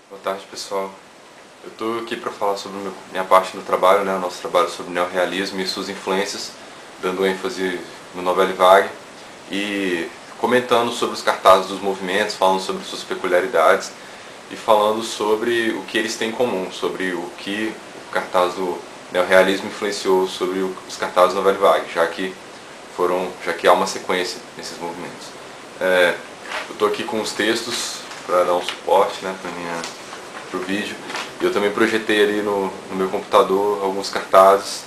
Boa tarde, pessoal. Eu estou aqui para falar sobre minha parte do trabalho, né, o nosso trabalho sobre neorrealismo e suas influências, dando ênfase no Nouvelle Vague e comentando sobre os cartazes dos movimentos, falando sobre suas peculiaridades e falando sobre o que eles têm em comum, sobre o que o cartaz do neorrealismo influenciou sobre os cartazes do Nouvelle Vague, já que há uma sequência nesses movimentos. Eu estou aqui com os textos para dar um suporte, né, para o vídeo. E eu também projetei ali no meu computador alguns cartazes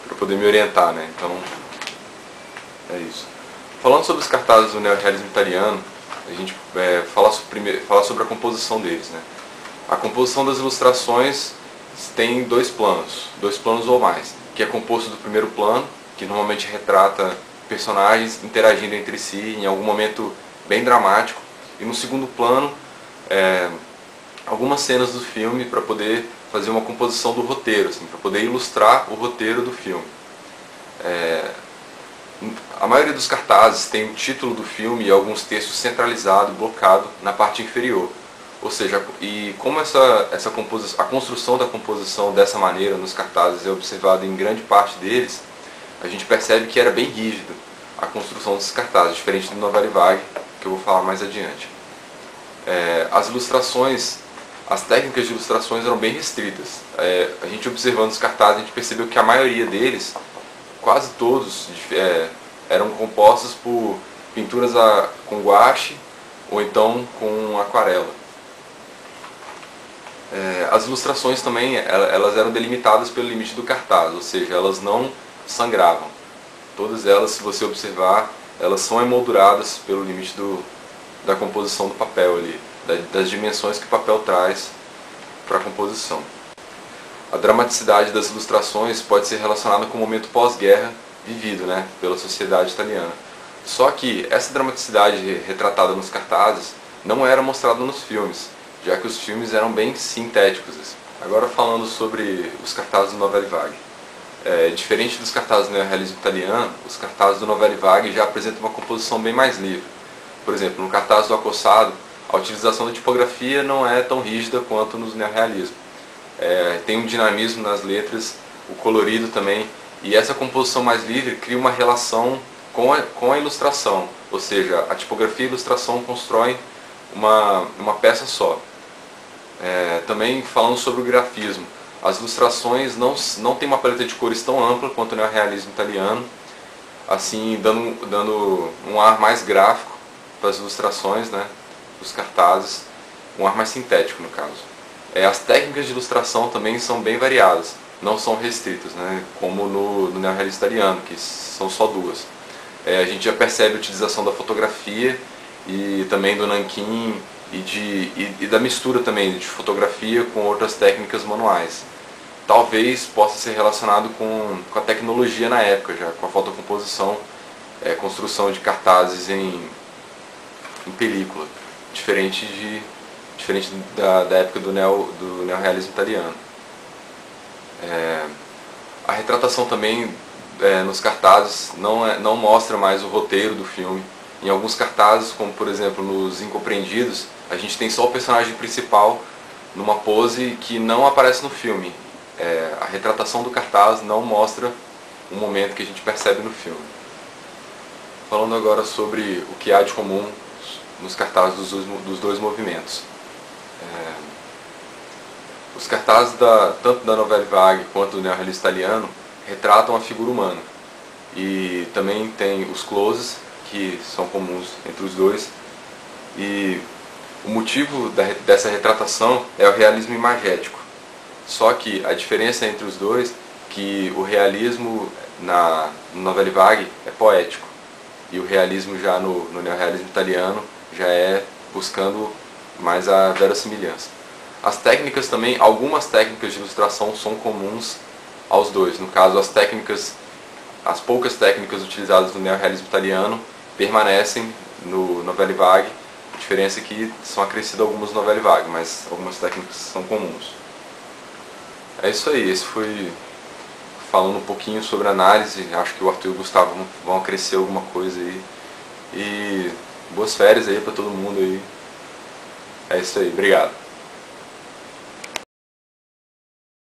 para poder me orientar, né? Então, é isso. Falando sobre os cartazes do neorrealismo italiano, a gente fala sobre a composição deles, né? A composição das ilustrações tem dois planos ou mais, que é composto do primeiro plano, que normalmente retrata personagens interagindo entre si em algum momento bem dramático, e no segundo plano algumas cenas do filme para poder fazer uma composição do roteiro, assim, para poder ilustrar o roteiro do filme. A maioria dos cartazes tem o título do filme e alguns textos centralizados, blocados na parte inferior. Ou seja, e como a construção da composição dessa maneira nos cartazes é observada em grande parte deles, a gente percebe que era bem rígido a construção desses cartazes, diferente do Nouvelle Vague, que eu vou falar mais adiante. As técnicas de ilustrações eram bem restritas. A gente observando os cartazes, a gente percebeu que a maioria deles, quase todos, eram compostos por pinturas com guache ou então com aquarela. As ilustrações também elas eram delimitadas pelo limite do cartaz, ou seja, elas não sangravam. Todas elas, se você observar, elas são emolduradas pelo limite da composição do papel ali, das dimensões que o papel traz para a composição. A dramaticidade das ilustrações pode ser relacionada com o momento pós-guerra vivido, né, pela sociedade italiana. Só que essa dramaticidade retratada nos cartazes não era mostrada nos filmes, já que os filmes eram bem sintéticos. Agora falando sobre os cartazes do Nouvelle Vague. Diferente dos cartazes do neorrealismo italiano, os cartazes do Nouvelle Vague já apresentam uma composição bem mais livre. Por exemplo, no cartaz do Acossado, a utilização da tipografia não é tão rígida quanto nos neorrealismos. Tem um dinamismo nas letras, o colorido também, e essa composição mais livre cria uma relação com a ilustração, ou seja, a tipografia e a ilustração constroem uma peça só. Também falando sobre o grafismo, as ilustrações não têm uma paleta de cores tão ampla quanto o neorrealismo italiano, assim dando um ar mais gráfico para as ilustrações, né, dos cartazes, um ar mais sintético no caso. As técnicas de ilustração também são bem variadas, não são restritas, né, como no neorrealismo italiano, que são só duas. A gente já percebe a utilização da fotografia e também do nanquim e da mistura também de fotografia com outras técnicas manuais. Talvez possa ser relacionado com a tecnologia na época, já com a fotocomposição, construção de cartazes em película, diferente da época do neorrealismo italiano. A retratação também nos cartazes não mostra mais o roteiro do filme. Em alguns cartazes, como por exemplo nos Incompreendidos, a gente tem só o personagem principal numa pose que não aparece no filme. A retratação do cartaz não mostra o momento que a gente percebe no filme. Falando agora sobre o que há de comum nos cartazes dos dois movimentos. Os cartazes tanto da Nouvelle Vague quanto do neorrealismo italiano retratam a figura humana. E também tem os closes, que são comuns entre os dois. E o motivo dessa retratação é o realismo imagético. Só que a diferença entre os dois é que o realismo no Nouvelle Vague é poético. E o realismo já no neorrealismo italiano já é buscando mais a verossimilhança. As técnicas também, algumas técnicas de ilustração são comuns aos dois. No caso, as poucas técnicas utilizadas no neorrealismo italiano permanecem no Nouvelle Vague. A diferença é que são acrescidas algumas no Nouvelle Vague, mas algumas técnicas são comuns. É isso aí, esse foi falando um pouquinho sobre análise. Acho que o Arthur e o Gustavo vão acrescer alguma coisa aí. E boas férias aí para todo mundo aí. É isso aí, obrigado.